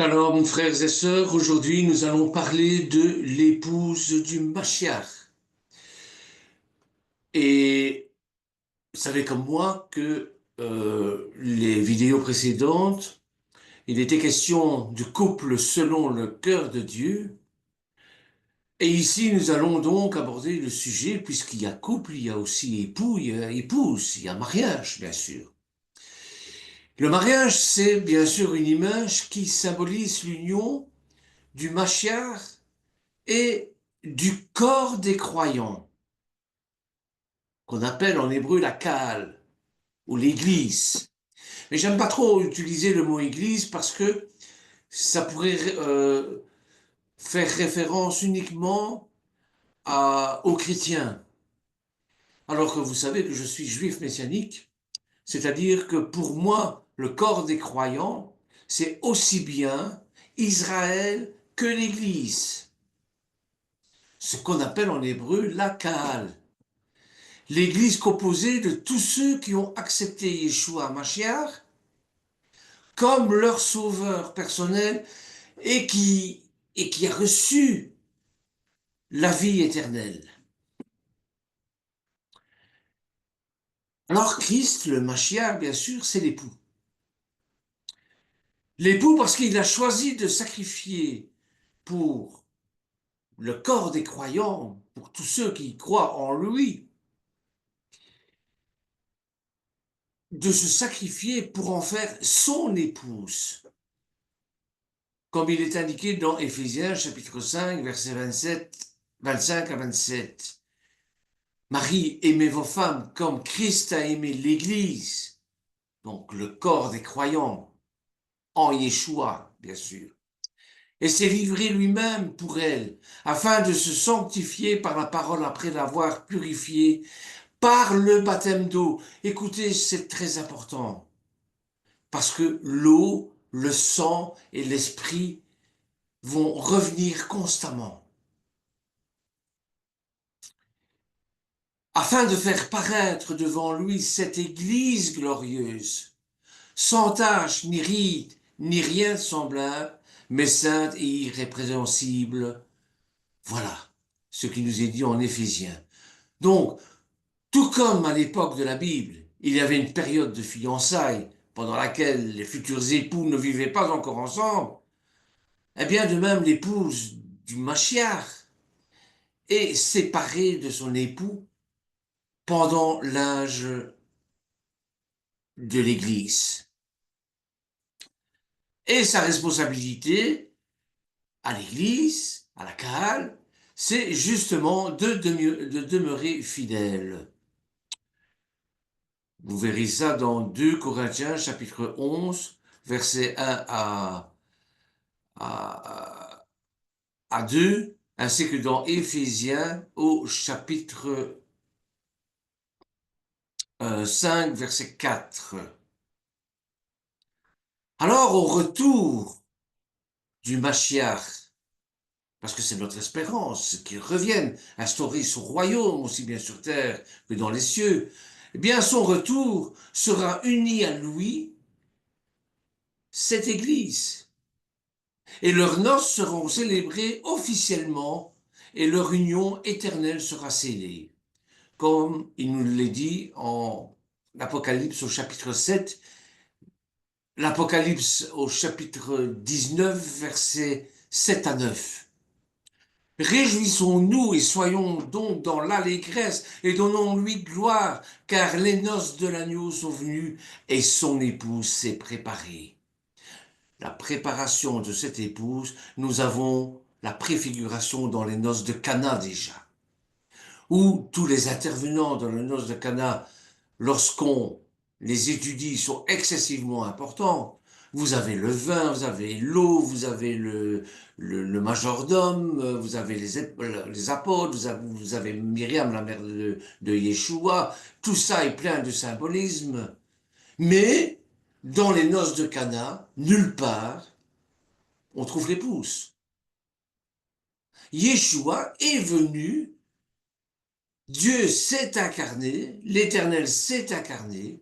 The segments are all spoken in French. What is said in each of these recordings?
Alors, mes frères et sœurs, aujourd'hui, nous allons parler de l'épouse du Mashiach. Et vous savez comme moi que les vidéos précédentes, il était question du couple selon le cœur de Dieu. Et ici, nous allons donc aborder le sujet, puisqu'il y a couple, il y a aussi époux, il y a épouse, il y a mariage, bien sûr. Le mariage, c'est bien sûr une image qui symbolise l'union du Mashiach et du corps des croyants, qu'on appelle en hébreu la Kaal, ou l'Église. Mais j'aime pas trop utiliser le mot Église parce que ça pourrait faire référence uniquement aux chrétiens. Alors que vous savez que je suis juif messianique, c'est-à-dire que pour moi, le corps des croyants, c'est aussi bien Israël que l'Église, ce qu'on appelle en hébreu la Kaal. L'Église composée de tous ceux qui ont accepté Yeshua Mashiach comme leur sauveur personnel et qui a reçu la vie éternelle. Alors Christ, le Mashiach, bien sûr, c'est l'époux. L'époux parce qu'il a choisi de sacrifier pour le corps des croyants, pour tous ceux qui croient en lui, de se sacrifier pour en faire son épouse. Comme il est indiqué dans Éphésiens chapitre 5, versets 25 à 27. Marie, aimez vos femmes comme Christ a aimé l'Église, donc le corps des croyants, en Yeshua, bien sûr, et s'est livré lui-même pour elle, afin de se sanctifier par la parole après l'avoir purifié par le baptême d'eau. Écoutez, c'est très important, parce que l'eau, le sang et l'esprit vont revenir constamment, afin de faire paraître devant lui cette Église glorieuse, sans tache, ni ride, ni rien de semblable, mais sainte et irrépréhensible. Voilà ce qui nous est dit en Éphésiens. Donc, tout comme à l'époque de la Bible, il y avait une période de fiançailles pendant laquelle les futurs époux ne vivaient pas encore ensemble, eh bien de même l'épouse du Mashiach est séparée de son époux pendant l'âge de l'Église. Et sa responsabilité à l'Église, à la Kahal, c'est justement de demeurer fidèle. Vous verrez ça dans 2 Corinthiens chapitre 11, versets 1 à, à 2, ainsi que dans Éphésiens au chapitre 5, verset 4. Alors, au retour du Mashiach, parce que c'est notre espérance, qu'il revienne instaurer son royaume aussi bien sur terre que dans les cieux, eh bien son retour sera uni à lui, cette Église. Et leurs noces seront célébrées officiellement et leur union éternelle sera scellée. Comme il nous l'est dit en Apocalypse au chapitre 7, l'Apocalypse au chapitre 19, versets 7 à 9. Réjouissons-nous et soyons donc dans l'allégresse et donnons-lui gloire, car les noces de l'agneau sont venues et son épouse s'est préparée. La préparation de cette épouse, nous avons la préfiguration dans les noces de Cana déjà, où tous les intervenants dans les noces de Cana, lorsqu'on les étudie, sont excessivement importants. Vous avez le vin, vous avez l'eau, vous avez le majordome, vous avez les apôtres, vous avez Myriam, la mère de Yeshua. Tout ça est plein de symbolisme. Mais dans les noces de Cana, nulle part, on trouve l'épouse. Yeshua est venu, Dieu s'est incarné, l'Éternel s'est incarné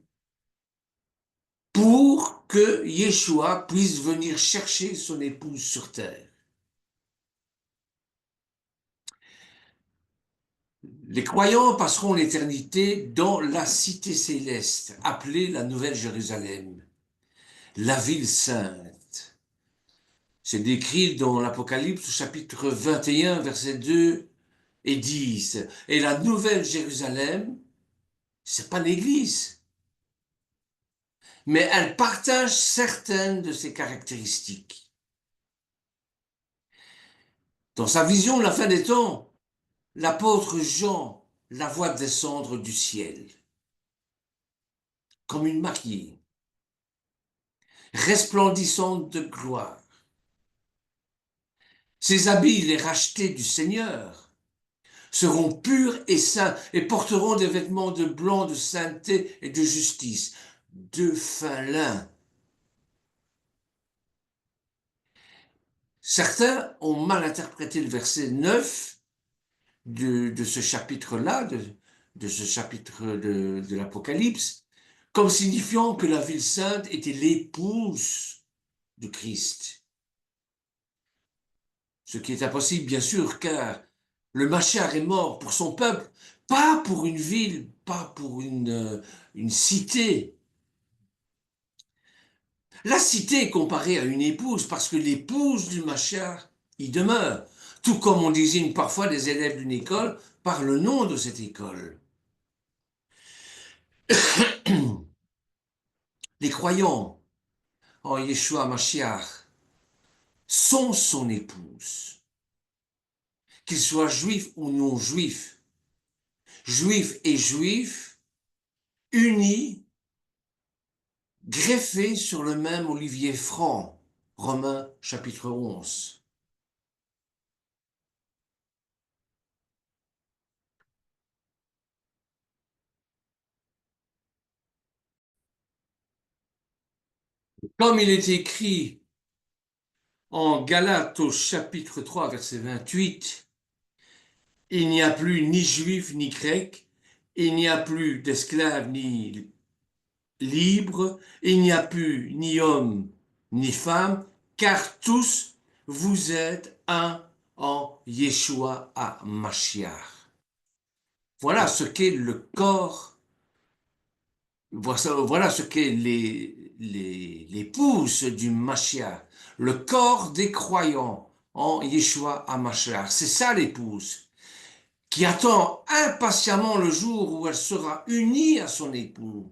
pour que Yeshua puisse venir chercher son épouse sur terre. Les croyants passeront l'éternité dans la cité céleste, appelée la Nouvelle Jérusalem, la ville sainte. C'est décrit dans l'Apocalypse, chapitre 21, versets 2 et 10. Et la Nouvelle Jérusalem, c'est pas l'Église, mais elle partage certaines de ses caractéristiques. Dans sa vision de la fin des temps, l'apôtre Jean la voit descendre du ciel, comme une mariée, resplendissante de gloire. Ses habits, les rachetés du Seigneur, seront purs et saints et porteront des vêtements de blanc, de sainteté et de justice, de fin lin. Certains ont mal interprété le verset 9 de ce chapitre-là, de ce chapitre de l'Apocalypse, comme signifiant que la ville sainte était l'épouse de Christ. Ce qui est impossible, bien sûr, car le Machar est mort pour son peuple, pas pour une ville, pas pour une cité. La cité est comparée à une épouse parce que l'épouse du Machar y demeure, tout comme on désigne parfois des élèves d'une école par le nom de cette école. Les croyants en Yeshua Mashiach sont son épouse, qu'ils soient juifs ou non juifs, juifs et juifs, unis, greffés sur le même olivier franc. Romains chapitre 11. Comme il est écrit en Galates au chapitre 3, verset 28, il n'y a plus ni juif ni grec, il n'y a plus d'esclaves ni libre, il n'y a plus ni homme ni femme, car tous vous êtes un en Yeshua à Mashiach. Voilà ce qu'est le corps, voilà ce qu'est l'épouse du Mashiach, le corps des croyants en Yeshua à Mashiach. C'est ça l'épouse, qui attend impatiemment le jour où elle sera unie à son époux.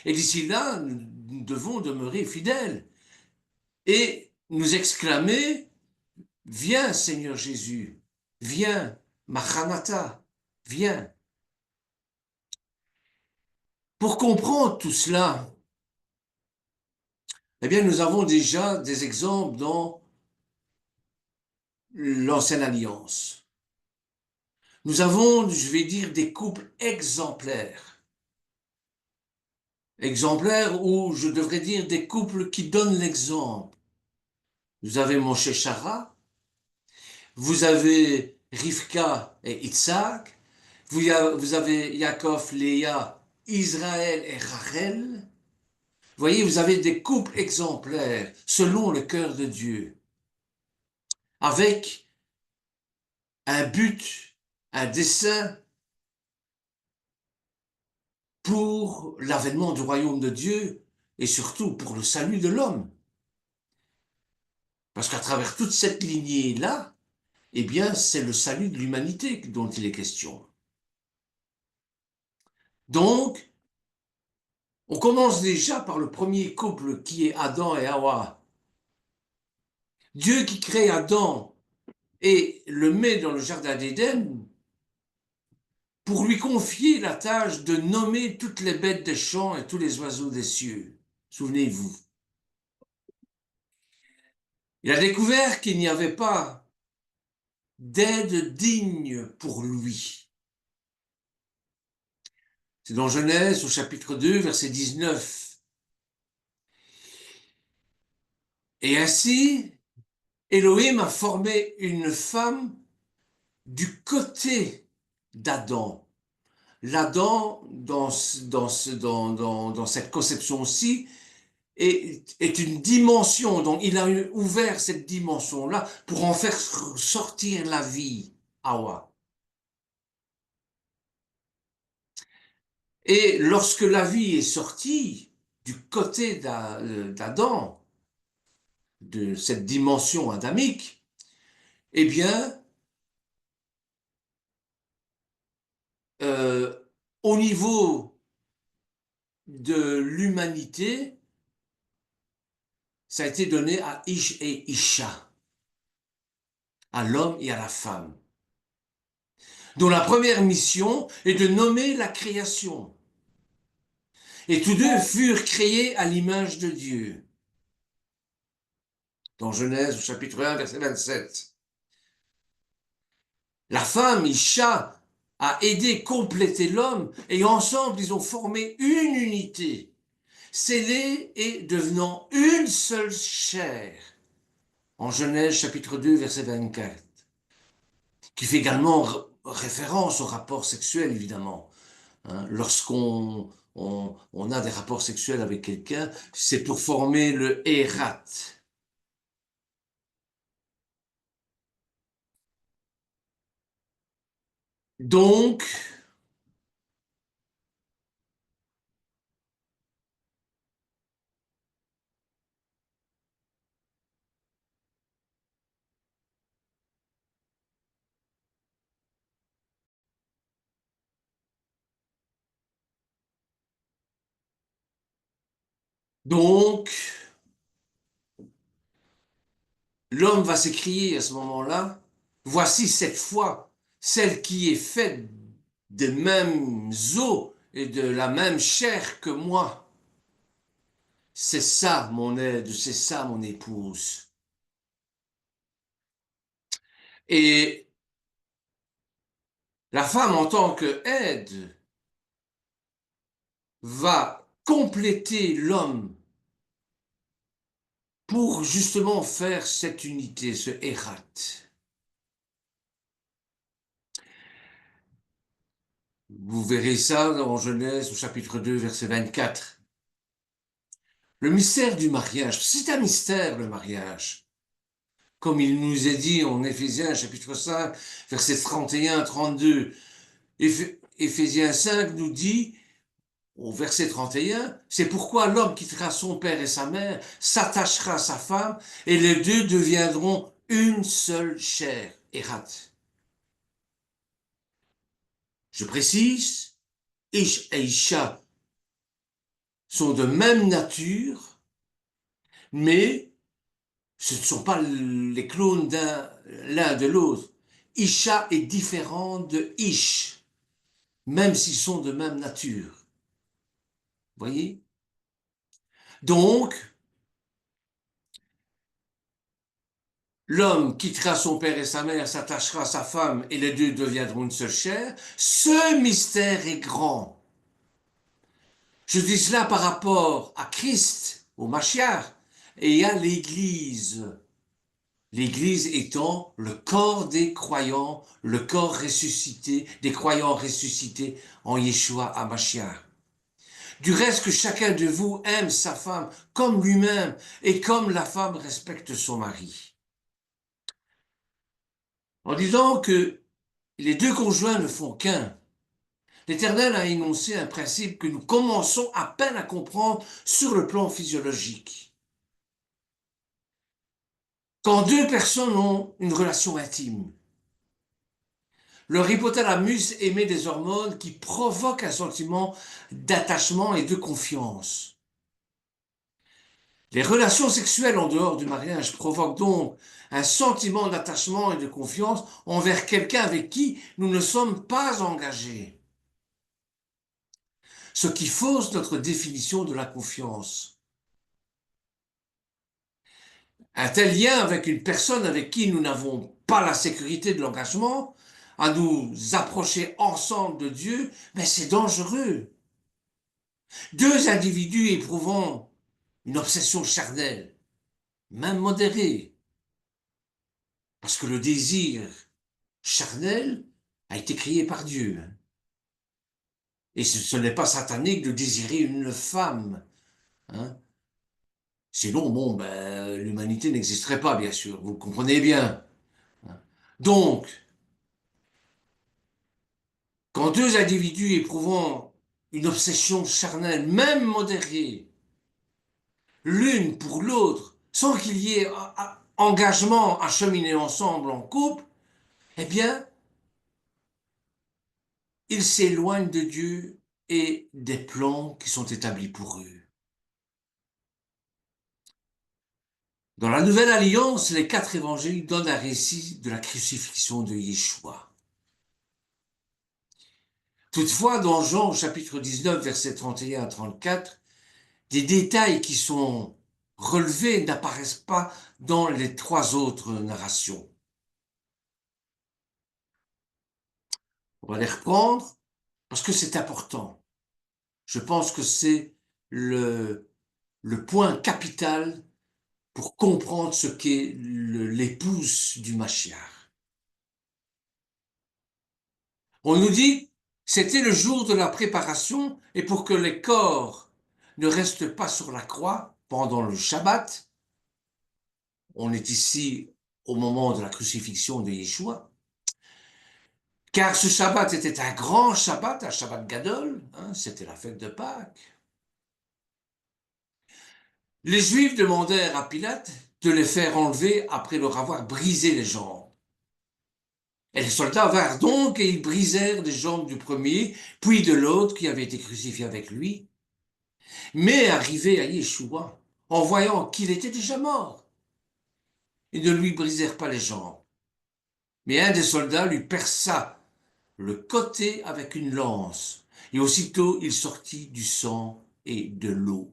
Et d'ici là, nous devons demeurer fidèles et nous exclamer, viens Seigneur Jésus, viens, Maranatha, viens. Pour comprendre tout cela, eh bien, nous avons déjà des exemples dans l'Ancienne Alliance. Nous avons, je vais dire, des couples exemplaires. Exemplaires ou je devrais dire des couples qui donnent l'exemple. Vous avez Moshe Shara, vous avez Rivka et Isaac, vous avez Yaakov, Léa, Israël et Rachel. Vous voyez, vous avez des couples exemplaires selon le cœur de Dieu, avec un but, un dessein pour l'avènement du royaume de Dieu et surtout pour le salut de l'homme. Parce qu'à travers toute cette lignée-là, eh bien, c'est le salut de l'humanité dont il est question. Donc, on commence déjà par le premier couple qui est Adam et Hawa. Dieu qui crée Adam et le met dans le jardin d'Éden pour lui confier la tâche de nommer toutes les bêtes des champs et tous les oiseaux des cieux. Souvenez-vous. Il a découvert qu'il n'y avait pas d'aide digne pour lui. C'est dans Genèse au chapitre 2, verset 19. Et ainsi, Elohim a formé une femme du côté d'Adam. L'Adam, dans cette conception aussi, est une dimension. Donc, il a ouvert cette dimension-là pour en faire sortir la vie. Hawa. Et lorsque la vie est sortie du côté d'Adam, de cette dimension adamique, eh bien, euh, au niveau de l'humanité, ça a été donné à Ish et Isha, à l'homme et à la femme, dont la première mission est de nommer la création. Et tous deux furent créés à l'image de Dieu. Dans Genèse, au chapitre 1, verset 27. La femme, Isha, a aidé compléter l'homme et ensemble, ils ont formé une unité, scellée et devenant une seule chair. En Genèse, chapitre 2, verset 24. Qui fait également référence au rapport sexuel, évidemment. Hein, lorsqu'on on a des rapports sexuels avec quelqu'un, c'est pour former le Hérat. Donc, donc, l'homme va s'écrier à ce moment-là, voici cette fois celle qui est faite des mêmes os et de la même chair que moi. C'est ça mon aide, c'est ça mon épouse. Et la femme en tant que aide va compléter l'homme pour justement faire cette unité, ce Hérat. Vous verrez ça dans Genèse au chapitre 2, verset 24. Le mystère du mariage, c'est un mystère le mariage. Comme il nous est dit en Éphésiens chapitre 5, versets 31 à 32. Éphésiens 5 nous dit, au verset 31, c'est pourquoi l'homme quittera son père et sa mère, s'attachera à sa femme, et les deux deviendront une seule chair. Hérat. Je précise, Ish et Isha sont de même nature, mais ce ne sont pas les clones l'un de l'autre. Isha est différent de Ish, même s'ils sont de même nature. Vous voyez? Donc, l'homme quittera son père et sa mère, s'attachera à sa femme, et les deux deviendront une seule chair. Ce mystère est grand. Je dis cela par rapport à Christ, au Mashiach, et à l'Église. L'Église étant le corps des croyants, le corps ressuscité, des croyants ressuscités en Yeshua HaMashiach. Du reste que chacun de vous aime sa femme comme lui-même et comme la femme respecte son mari. En disant que les deux conjoints ne font qu'un, l'Éternel a énoncé un principe que nous commençons à peine à comprendre sur le plan physiologique. Quand deux personnes ont une relation intime, leur hypothalamus émet des hormones qui provoquent un sentiment d'attachement et de confiance. Les relations sexuelles en dehors du mariage provoquent donc un sentiment d'attachement et de confiance envers quelqu'un avec qui nous ne sommes pas engagés. Ce qui fausse notre définition de la confiance. Un tel lien avec une personne avec qui nous n'avons pas la sécurité de l'engagement, à nous approcher ensemble de Dieu, mais c'est dangereux. Deux individus éprouvant une obsession charnelle, même modérée, parce que le désir charnel a été créé par Dieu. Et ce n'est pas satanique de désirer une femme. Hein. Sinon, bon, ben, l'humanité n'existerait pas, bien sûr, vous comprenez bien. Donc, quand deux individus éprouvant une obsession charnelle, même modérée, l'une pour l'autre, sans qu'il y ait engagement à cheminer ensemble en couple, eh bien, ils s'éloignent de Dieu et des plans qui sont établis pour eux. Dans la Nouvelle Alliance, les quatre évangiles donnent un récit de la crucifixion de Yeshua. Toutefois, dans Jean chapitre 19, versets 31 à 34, des détails qui sont relevés n'apparaissent pas dans les trois autres narrations. On va les reprendre parce que c'est important. Je pense que c'est le point capital pour comprendre ce qu'est l'épouse du Mashiach. On nous dit, c'était le jour de la préparation, et pour que les corps ne restent pas sur la croix pendant le Shabbat, on est ici au moment de la crucifixion de Yeshua, car ce Shabbat était un grand Shabbat, un Shabbat Gadol, hein, c'était la fête de Pâques. Les Juifs demandèrent à Pilate de les faire enlever après leur avoir brisé les jambes. Et les soldats vinrent donc et ils brisèrent les jambes du premier, puis de l'autre qui avait été crucifié avec lui. Mais arrivés à Yeshua, en voyant qu'il était déjà mort, ils ne lui brisèrent pas les jambes. Mais un des soldats lui perça le côté avec une lance, et aussitôt il sortit du sang et de l'eau.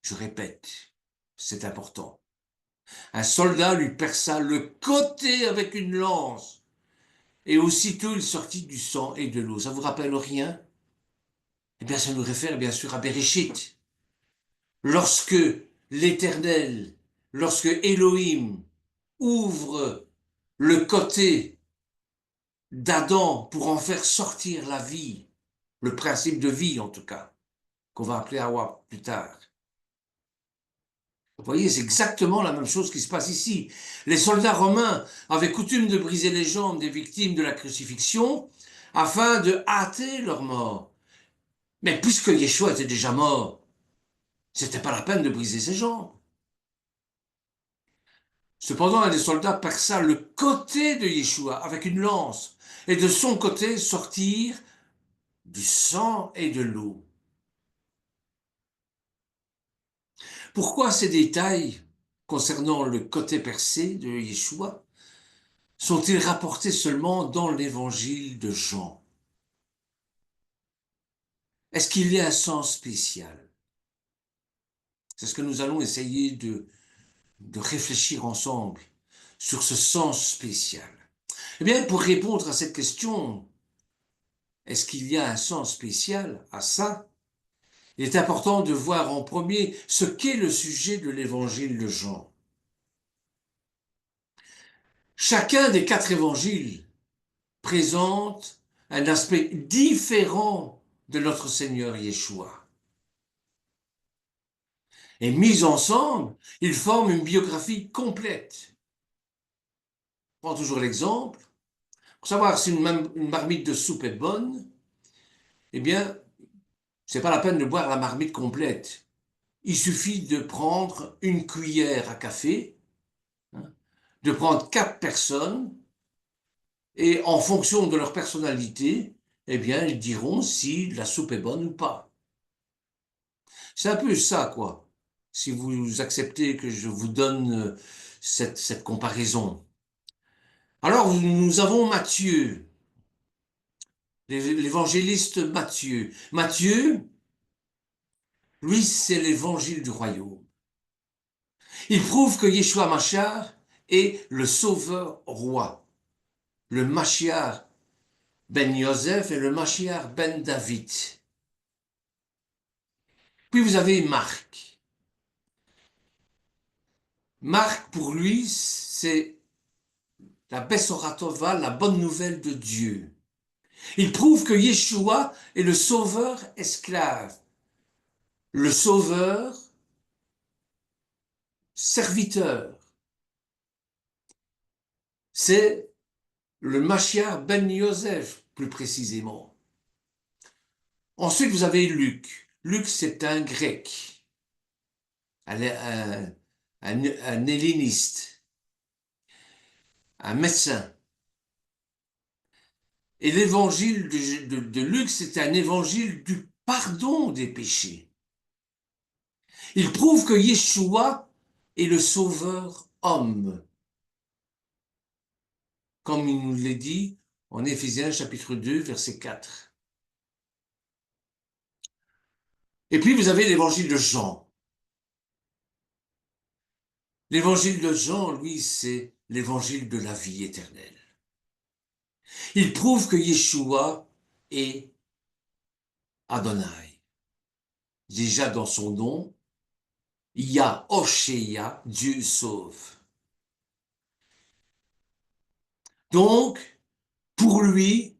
Je répète, c'est important. Un soldat lui perça le côté avec une lance, et aussitôt il sortit du sang et de l'eau. Ça vous rappelle rien? Eh bien, ça nous réfère bien sûr à Bereshit. Lorsque l'Éternel, lorsque Elohim ouvre le côté d'Adam pour en faire sortir la vie, le principe de vie en tout cas, qu'on va appeler Hawa plus tard. Vous voyez, c'est exactement la même chose qui se passe ici. Les soldats romains avaient coutume de briser les jambes des victimes de la crucifixion afin de hâter leur mort. Mais puisque Yeshua était déjà mort, c'était pas la peine de briser ses jambes. Cependant, un des soldats perça le côté de Yeshua avec une lance, et de son côté sortirent du sang et de l'eau. Pourquoi ces détails concernant le côté percé de Yeshua sont-ils rapportés seulement dans l'évangile de Jean? Est-ce qu'il y a un sens spécial? C'est ce que nous allons essayer de réfléchir ensemble sur ce sens spécial. Eh bien, pour répondre à cette question, est-ce qu'il y a un sens spécial à ça? Il est important de voir en premier ce qu'est le sujet de l'évangile de Jean. Chacun des quatre évangiles présente un aspect différent de notre Seigneur Yeshua. Et mis ensemble, ils forment une biographie complète. Je prends toujours l'exemple. Pour savoir si une marmite de soupe est bonne, eh bien, c'est pas la peine de boire la marmite complète. Il suffit de prendre une cuillère à café, hein, de prendre 4 personnes, et en fonction de leur personnalité, eh bien, ils diront si la soupe est bonne ou pas. C'est un peu ça, quoi. Si vous acceptez que je vous donne cette comparaison. Alors, nous avons Matthieu, l'évangéliste Matthieu. Matthieu, lui, c'est l'évangile du royaume. Il prouve que Yeshua Mashiach est le sauveur roi, le Mashiach ben Yosef et le Mashiach ben David. Puis vous avez Marc. Marc, pour lui, c'est la Bessoratova, la bonne nouvelle de Dieu. Il prouve que Yeshua est le sauveur esclave, le sauveur serviteur. C'est le Mashiach ben Yosef, plus précisément. Ensuite, vous avez Luc. Luc, c'est un grec, un, un helléniste, un médecin. Et l'évangile de Luc, c'est un évangile du pardon des péchés. Il prouve que Yeshua est le sauveur homme, comme il nous l'a dit en Éphésiens chapitre 2, verset 4. Et puis vous avez l'évangile de Jean. L'évangile de Jean, lui, c'est l'évangile de la vie éternelle. Il prouve que Yeshua est Adonai. Déjà dans son nom, Yah Oshéa, Dieu sauve. Donc, pour lui,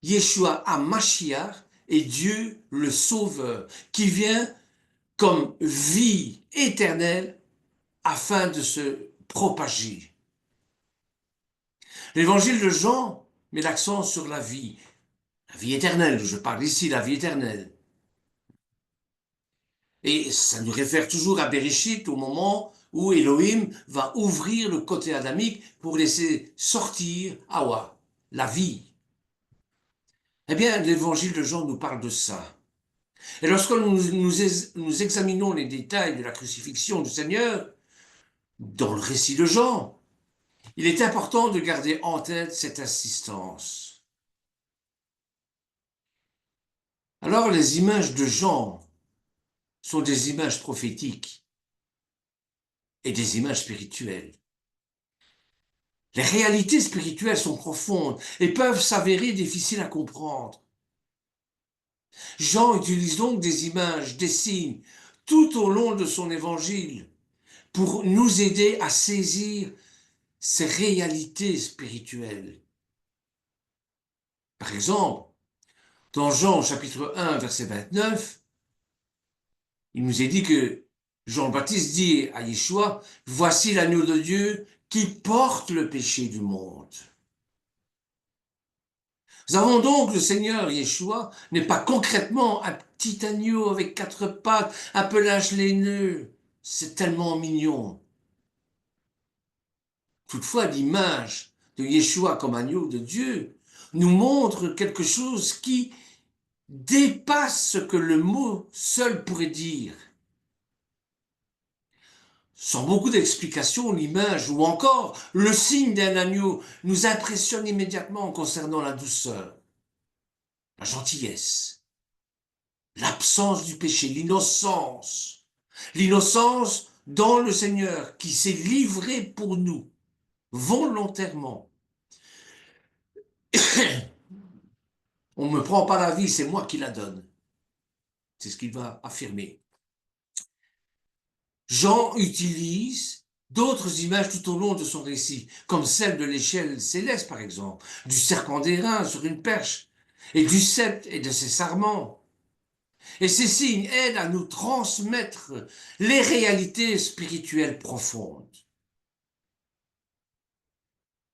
Yeshua HaMashiach est Dieu le Sauveur, qui vient comme vie éternelle afin de se propager. L'évangile de Jean met l'accent sur la vie éternelle, je parle ici, la vie éternelle. Et ça nous réfère toujours à Bereshit, au moment où Elohim va ouvrir le côté adamique pour laisser sortir Hawa, la vie. Eh bien, l'évangile de Jean nous parle de ça. Et lorsque nous examinons les détails de la crucifixion du Seigneur, dans le récit de Jean, il est important de garder en tête cette insistance. Alors, les images de Jean sont des images prophétiques et des images spirituelles. Les réalités spirituelles sont profondes et peuvent s'avérer difficiles à comprendre. Jean utilise donc des images, des signes, tout au long de son évangile, pour nous aider à saisir ces réalités spirituelles. Par exemple, dans Jean chapitre 1, verset 29, il nous est dit que Jean-Baptiste dit à Yeshua, « Voici l'agneau de Dieu qui porte le péché du monde. » Nous avons donc le Seigneur Yeshua n'est pas concrètement un petit agneau avec 4 pattes, un pelage laineux. C'est tellement mignon. Toutefois, l'image de Yeshua comme agneau de Dieu nous montre quelque chose qui dépasse ce que le mot seul pourrait dire. Sans beaucoup d'explications, l'image ou encore le signe d'un agneau nous impressionne immédiatement concernant la douceur, la gentillesse, l'absence du péché, l'innocence. L'innocence dans le Seigneur qui s'est livré pour nous volontairement. On ne me prend pas la vie, c'est moi qui la donne. C'est ce qu'il va affirmer. Jean utilise d'autres images tout au long de son récit, comme celle de l'échelle céleste par exemple, du serpent d'airain sur une perche, et du sceptre et de ses sarments. Et ces signes aident à nous transmettre les réalités spirituelles profondes.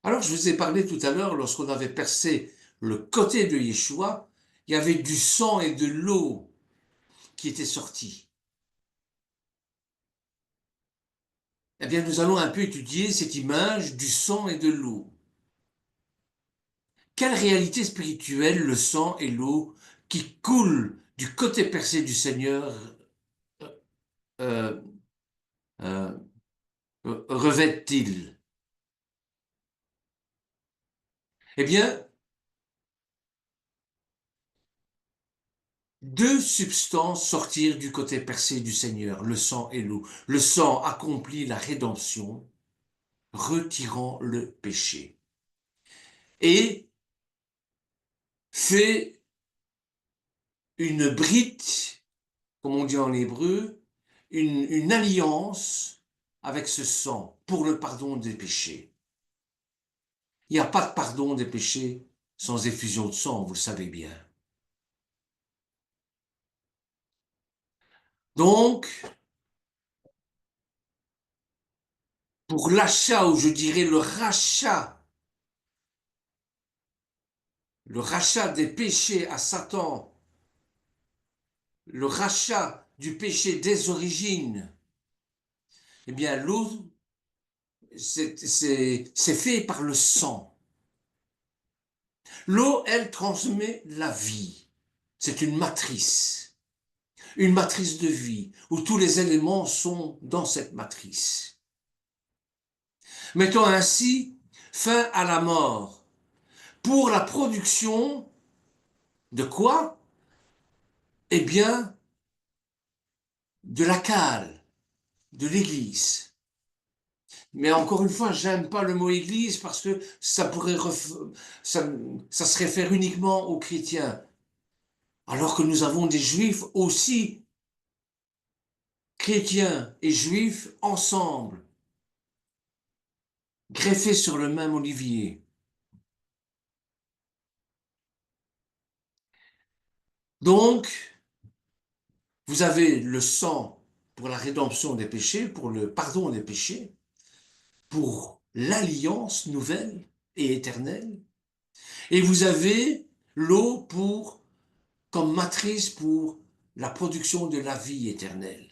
Alors je vous ai parlé tout à l'heure, lorsqu'on avait percé le côté de Yeshua, il y avait du sang et de l'eau qui étaient sortis. Eh bien, nous allons un peu étudier cette image du sang et de l'eau. Quelle réalité spirituelle le sang et l'eau qui coulent du côté percé du Seigneur euh, euh, revêtent-ils? Eh bien, deux substances sortirent du côté percé du Seigneur, le sang et l'eau. Le sang accomplit la rédemption, retirant le péché, et fait une brite, comme on dit en hébreu, une alliance avec ce sang pour le pardon des péchés. Il n'y a pas de pardon des péchés sans effusion de sang, vous le savez bien. Donc, pour l'achat, ou je dirais le rachat des péchés à Satan, le rachat du péché des origines, eh bien, l'eau, c'est fait par le sang. L'eau, elle transmet la vie. C'est une matrice de vie, où tous les éléments sont dans cette matrice. Mettons ainsi fin à la mort pour la production de quoi? Eh bien, de la cale, de l'église. Mais encore une fois, j'aime pas le mot église parce que ça, ça se réfère uniquement aux chrétiens. Alors que nous avons des juifs aussi, chrétiens et juifs ensemble, greffés sur le même olivier. Donc, vous avez le sang pour la rédemption des péchés, pour le pardon des péchés, pour l'alliance nouvelle et éternelle. Et vous avez l'eau pour, comme matrice pour la production de la vie éternelle.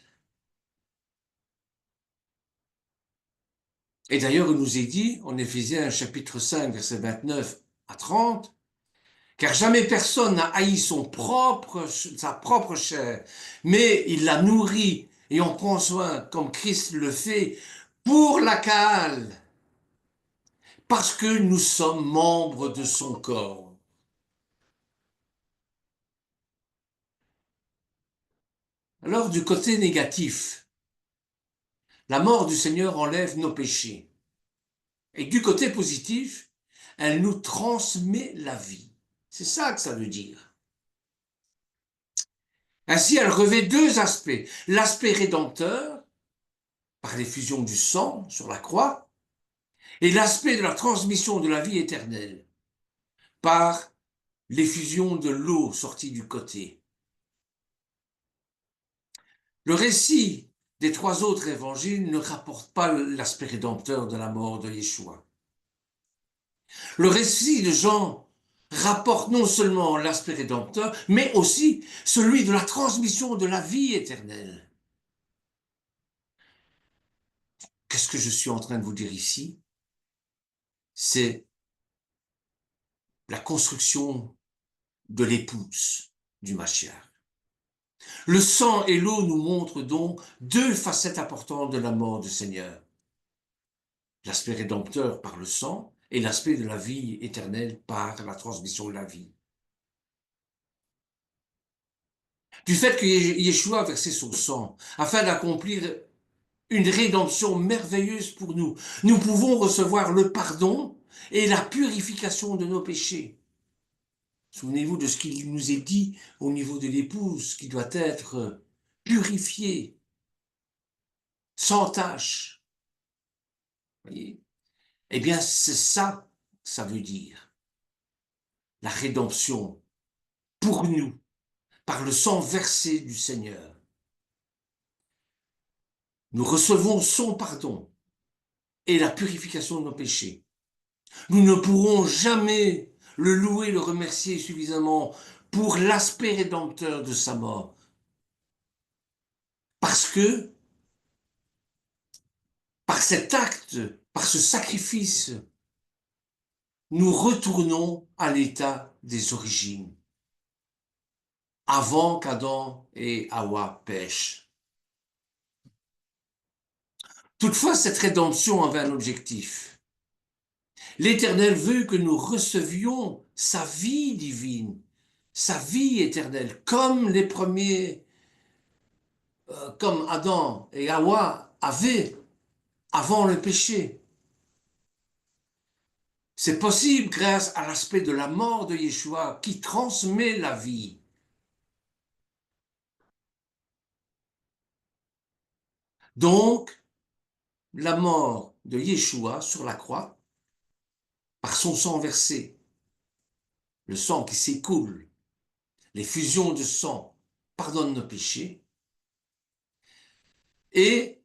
Et d'ailleurs, il nous est dit, en Éphésiens chapitre 5, versets 29 à 30, car jamais personne n'a haï sa propre chair, mais il la nourrit et en prend soin, comme Christ le fait, pour la cale, parce que nous sommes membres de son corps. Alors, du côté négatif, la mort du Seigneur enlève nos péchés. Et du côté positif, elle nous transmet la vie. C'est ça que ça veut dire. Ainsi, elle revêt deux aspects. L'aspect rédempteur, par l'effusion du sang sur la croix, et l'aspect de la transmission de la vie éternelle, par l'effusion de l'eau sortie du côté. Le récit des trois autres évangiles ne rapporte pas l'aspect rédempteur de la mort de Yeshua. Le récit de Jean rapporte non seulement l'aspect rédempteur, mais aussi celui de la transmission de la vie éternelle. Qu'est-ce que je suis en train de vous dire ici? C'est la construction de l'épouse du Mashiach. Le sang et l'eau nous montrent donc deux facettes importantes de la mort du Seigneur. L'aspect rédempteur par le sang et l'aspect de la vie éternelle par la transmission de la vie. Du fait que Yeshua a versé son sang afin d'accomplir une rédemption merveilleuse pour nous, nous pouvons recevoir le pardon et la purification de nos péchés. Souvenez-vous de ce qu'il nous est dit au niveau de l'épouse qui doit être purifiée, sans tache. Voyez? Eh bien, c'est ça que ça veut dire. La rédemption pour nous, par le sang versé du Seigneur. Nous recevons son pardon et la purification de nos péchés. Nous ne pourrons jamais le louer, le remercier suffisamment pour l'aspect rédempteur de sa mort. Parce que, par cet acte, par ce sacrifice, nous retournons à l'état des origines, avant qu'Adam et Hawa pêchent. Toutefois, cette rédemption avait un objectif. L'Éternel veut que nous recevions sa vie divine, sa vie éternelle, comme les premiers, comme Adam et Hawa avaient avant le péché. C'est possible grâce à l'aspect de la mort de Yeshua qui transmet la vie. Donc, la mort de Yeshua sur la croix, par son sang versé, le sang qui s'écoule, les fusions de sang pardonnent nos péchés, et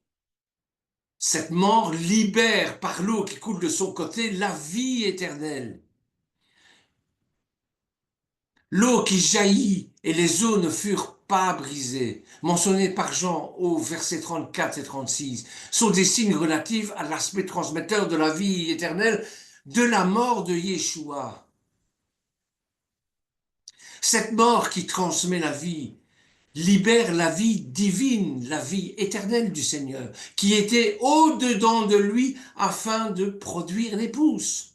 Cette mort libère par l'eau qui coule de son côté la vie éternelle. L'eau qui jaillit et les eaux ne furent pas brisées, mentionnées par Jean au verset 34 et 36, sont des signes relatifs à l'aspect transmetteur de la vie éternelle de la mort de Yeshua. Cette mort qui transmet la vie libère la vie divine, la vie éternelle du Seigneur, qui était au-dedans de lui afin de produire l'épouse.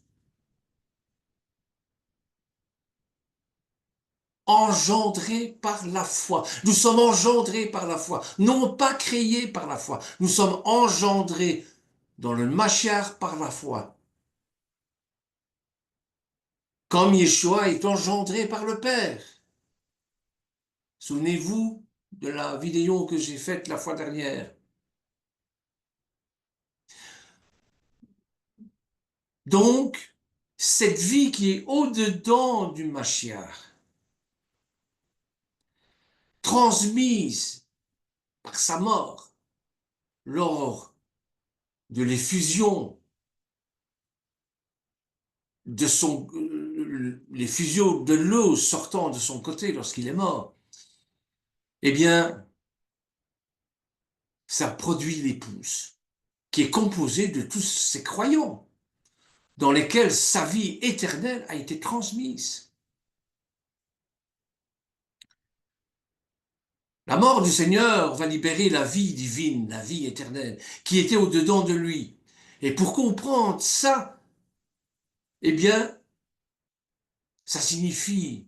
Engendrés par la foi. Nous sommes engendrés par la foi, non pas créés par la foi. Nous sommes engendrés dans le Mashiach par la foi. Comme Yeshua est engendré par le Père. Souvenez-vous de la vidéo que j'ai faite la fois dernière. Donc, cette vie qui est au-dedans du Mashiach, transmise par sa mort lors de l'effusion de son, l'effusion de l'eau sortant de son côté lorsqu'il est mort, eh bien, ça produit l'épouse, qui est composée de tous ces croyants, dans lesquels sa vie éternelle a été transmise. La mort du Seigneur va libérer la vie divine, la vie éternelle, qui était au-dedans de lui. Et pour comprendre ça, eh bien, ça signifie,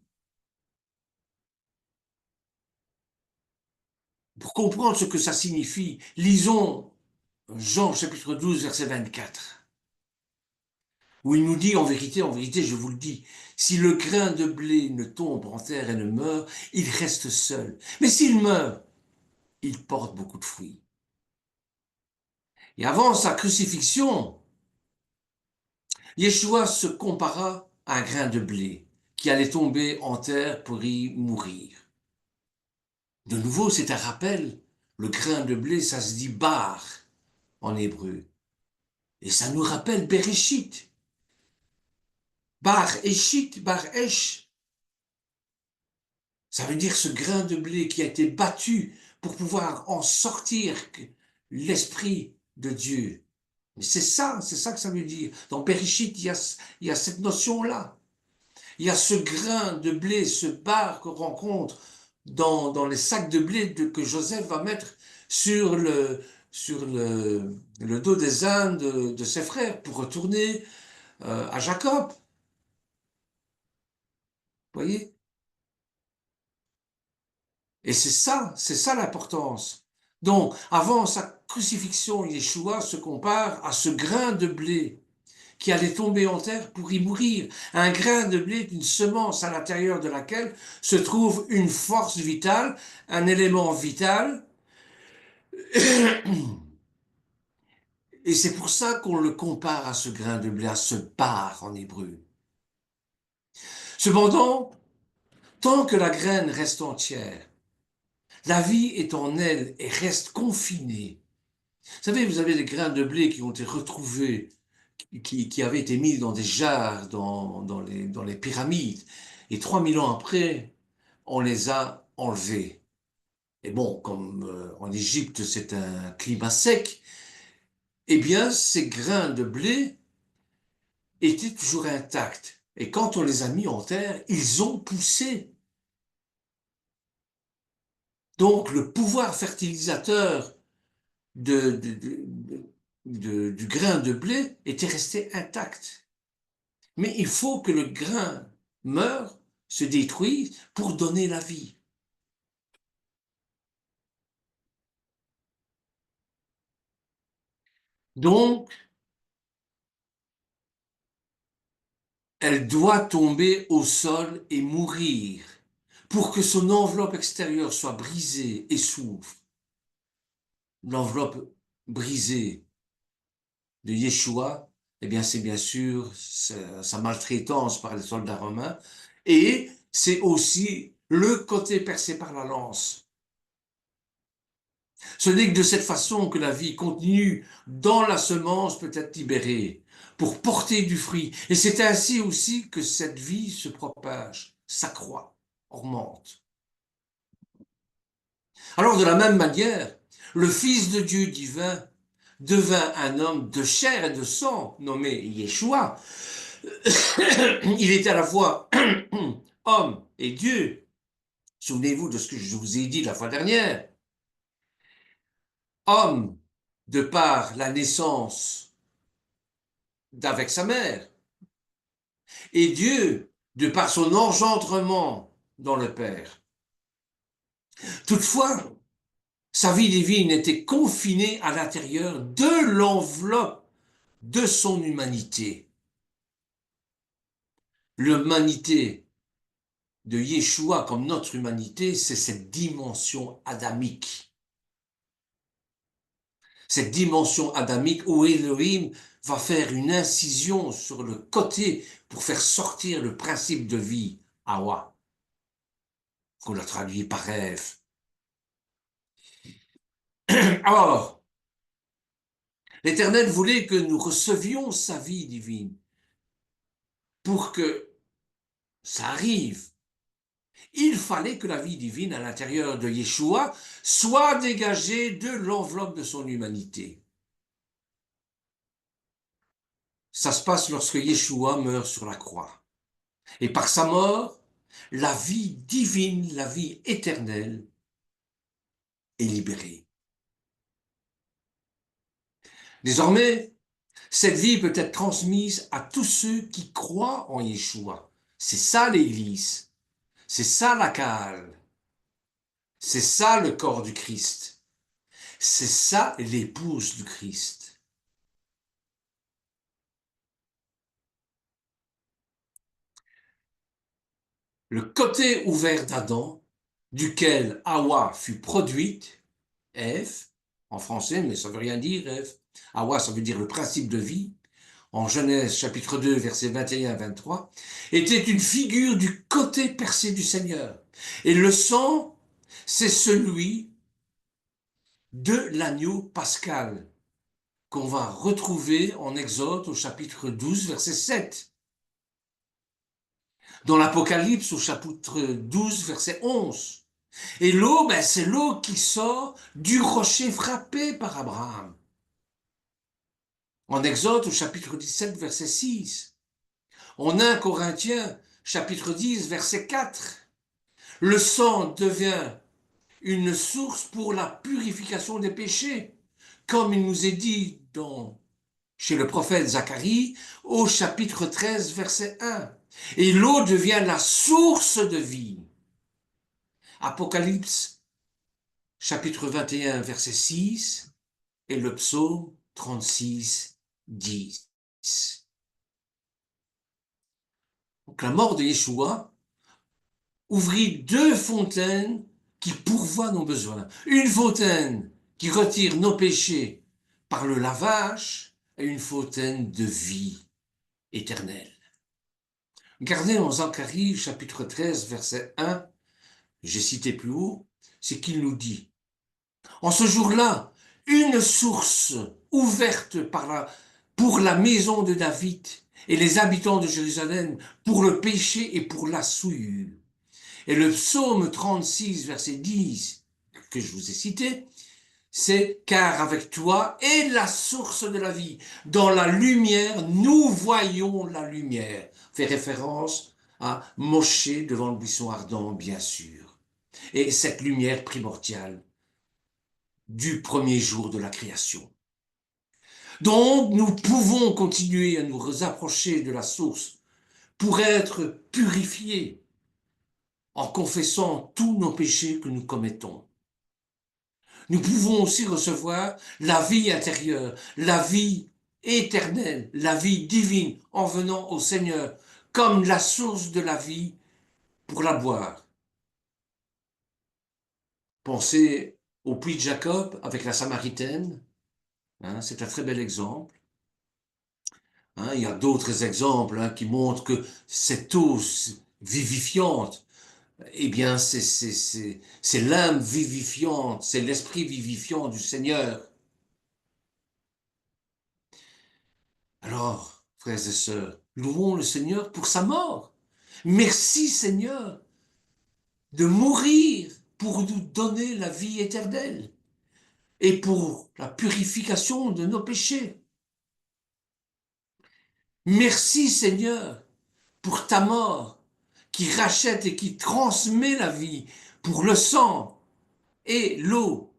pour comprendre ce que ça signifie, lisons Jean chapitre 12, verset 24, où il nous dit en vérité, je vous le dis, si le grain de blé ne tombe en terre et ne meurt, il reste seul. Mais s'il meurt, il porte beaucoup de fruits. Et avant sa crucifixion, Yeshua se compara à un grain de blé qui allait tomber en terre pour y mourir. De nouveau, c'est un rappel. Le grain de blé, ça se dit bar en hébreu. Et ça nous rappelle Bereshit. Bar Eshit, Bar Esh. Ça veut dire ce grain de blé qui a été battu pour pouvoir en sortir l'Esprit de Dieu. Mais c'est ça que ça veut dire. Dans Bereshit, il y a cette notion-là. Il y a ce grain de blé, ce bar qu'on rencontre dans les sacs de blé que Joseph va mettre sur le dos des ânes de ses frères pour retourner à Jacob. Vous voyez? Et c'est ça l'importance. Donc, avant sa crucifixion, Yeshua se compare à ce grain de blé qui allait tomber en terre pour y mourir. Un grain de blé est une semence à l'intérieur de laquelle se trouve une force vitale, un élément vital. Et c'est pour ça qu'on le compare à ce grain de blé, à ce bar en hébreu. Cependant, tant que la graine reste entière, la vie est en elle et reste confinée. Vous savez, vous avez des grains de blé qui ont été retrouvés, qui avaient été mis dans des jarres, dans les pyramides. Et 3000 ans après, on les a enlevés. Et bon, comme en Égypte, c'est un climat sec, eh bien, ces grains de blé étaient toujours intacts. Et quand on les a mis en terre, ils ont poussé. Donc, le pouvoir fertilisateur du grain de blé était resté intact. Mais il faut que le grain meure, se détruise pour donner la vie. Donc, elle doit tomber au sol et mourir pour que son enveloppe extérieure soit brisée et s'ouvre. L'enveloppe brisée de Yeshua, eh bien, c'est bien sûr sa maltraitance par les soldats romains et c'est aussi le côté percé par la lance. Ce n'est que de cette façon que la vie contenue dans la semence peut être libérée pour porter du fruit. Et c'est ainsi aussi que cette vie se propage, s'accroît, augmente. Alors de la même manière, le Fils de Dieu divin devint un homme de chair et de sang, nommé Yeshua. Il était à la fois homme et Dieu. Souvenez-vous de ce que je vous ai dit la fois dernière. Homme de par la naissance d'avec sa mère, et Dieu de par son engendrement dans le Père. Toutefois, sa vie divine était confinée à l'intérieur de l'enveloppe de son humanité. L'humanité de Yeshua comme notre humanité, c'est cette dimension adamique. Cette dimension adamique où Elohim va faire une incision sur le côté pour faire sortir le principe de vie, Hawa, qu'on a traduit par rêve. Alors, l'Éternel voulait que nous recevions sa vie divine. Pour que ça arrive, il fallait que la vie divine à l'intérieur de Yeshua soit dégagée de l'enveloppe de son humanité. Ça se passe lorsque Yeshua meurt sur la croix. Et par sa mort, la vie divine, la vie éternelle est libérée. Désormais, cette vie peut être transmise à tous ceux qui croient en Yeshua. C'est ça l'Église. C'est ça la Kaal. C'est ça le corps du Christ. C'est ça l'épouse du Christ. Le côté ouvert d'Adam, duquel Hawa fut produite, Ève, en français, mais ça ne veut rien dire, Ève. Hawa, ça veut dire le principe de vie, en Genèse chapitre 2, versets 21 à 23, était une figure du côté percé du Seigneur. Et le sang, c'est celui de l'agneau pascal, qu'on va retrouver en Exode au chapitre 12, verset 7. Dans l'Apocalypse au chapitre 12, verset 11. Et l'eau, c'est l'eau qui sort du rocher frappé par Abraham. En Exode au chapitre 17, verset 6. En 1 Corinthiens, chapitre 10, verset 4. Le sang devient une source pour la purification des péchés, comme il nous est dit chez le prophète Zacharie au chapitre 13, verset 1. Et l'eau devient la source de vie. Apocalypse, chapitre 21, verset 6, et le psaume 36, 10. Donc la mort de Yeshua ouvrit deux fontaines qui pourvoient nos besoins. Une fontaine qui retire nos péchés par le lavage et une fontaine de vie éternelle. Regardez en Zacharie chapitre 13 verset 1, j'ai cité plus haut, c'est qu'il nous dit, en ce jour-là, une source ouverte pour la maison de David et les habitants de Jérusalem pour le péché et pour la souillure. Et le psaume 36 verset 10 que je vous ai cité, c'est car avec toi est la source de la vie. Dans la lumière, nous voyons la lumière. Fait référence à Moshe devant le buisson ardent, bien sûr. Et cette lumière primordiale du premier jour de la création. Donc, nous pouvons continuer à nous rapprocher de la source pour être purifiés en confessant tous nos péchés que nous commettons. Nous pouvons aussi recevoir la vie intérieure, la vie éternelle, la vie divine en venant au Seigneur comme la source de la vie pour la boire. Pensez au puits de Jacob avec la Samaritaine, c'est un très bel exemple. Il y a d'autres exemples qui montrent que cette eau vivifiante eh bien, c'est l'âme vivifiante, c'est l'esprit vivifiant du Seigneur. Alors, frères et sœurs, louons le Seigneur pour sa mort. Merci Seigneur de mourir pour nous donner la vie éternelle et pour la purification de nos péchés. Merci Seigneur pour ta mort qui rachète et qui transmet la vie, pour le sang et l'eau.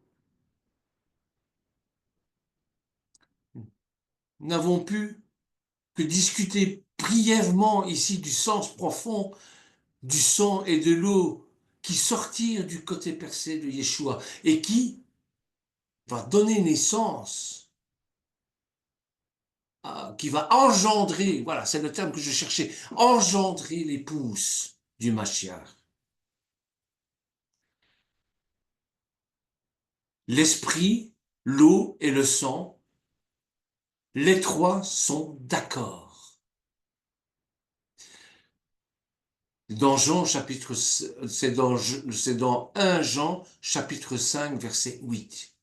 Nous n'avons pu que discuter brièvement ici du sens profond du sang et de l'eau qui sortirent du côté percé de Yeshua et qui va donner naissance, qui va engendrer, voilà, c'est le terme que je cherchais, engendrer l'épouse du Mashiach. L'esprit, l'eau et le sang, les trois sont d'accord. Dans Jean chapitre, c'est dans 1 Jean chapitre 5 verset 8.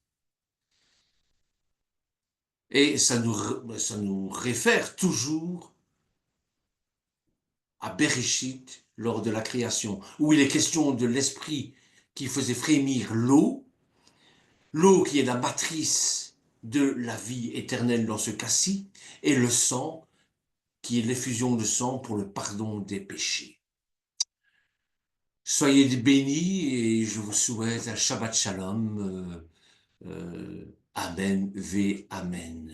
Et ça nous réfère toujours à Bereshit lors de la création, où il est question de l'esprit qui faisait frémir l'eau qui est la matrice de la vie éternelle dans ce cas-ci, et le sang qui est l'effusion de sang pour le pardon des péchés. Soyez bénis et je vous souhaite un Shabbat Shalom. Amen, ve Amen.